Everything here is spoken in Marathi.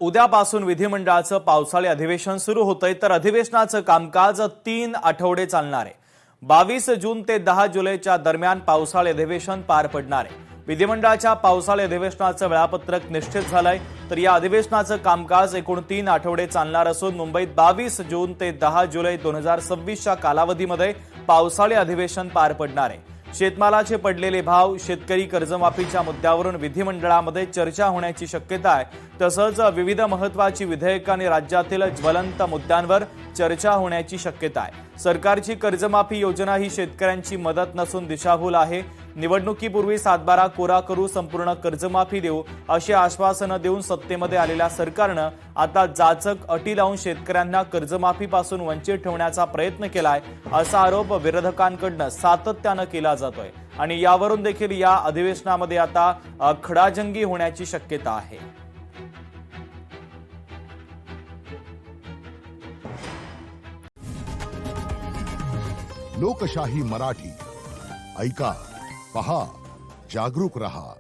उद्यापासून विधिमंडळाचं पावसाळी अधिवेशन सुरू होतंय, तर अधिवेशनाचं कामकाज 3 आठवडे चालणार आहे। 22 जून ते 10 जुलैच्या दरम्यान पावसाळी अधिवेशन पार पडणार आहे। विधिमंडळाच्या पावसाळी अधिवेशनाचं वेळापत्रक निश्चित झालंय, तर या अधिवेशनाचं कामकाज एकूण 3 आठवडे चालणार असून मुंबईत 22 जून ते 10 जुलै 2026च्या कालावधीमध्ये पावसाळी अधिवेशन पार पडणार आहे। शेतमालाचे पडलेले भाव, शेतकरी कर्जमाफीच्या मुद्द्यावरून विधिमंडळामध्ये चर्चा होण्याची शक्यता आहे। तसंच विविध महत्त्वाची विधेयकं आणि राज्यातील ज्वलंत मुद्द्यांवर चर्चा होण्याची शक्यता आहे। सरकारची कर्जमाफी योजना ही शेतकऱ्यांची मदत नसून दिशाभूल आहे। निवडणुकीपूर्वी 7/12 कोरा करू, संपूर्ण कर्जमाफी देऊ अशी आश्वासनं देऊन सत्तेमध्ये आलेल्या सरकारनं आता जाचक अटी लावून शेतकऱ्यांना कर्जमाफीपासून वंचित ठेवण्याचा प्रयत्न केलाय, असा आरोप विरोधकांकडून सातत्यानं केला जातोय आणि यावरून देखील या अधिवेशनामध्ये आता खडाजंगी होण्याची शक्यता आहे। लोकशाही मराठी ऐका, पहा, जागरूक रहा।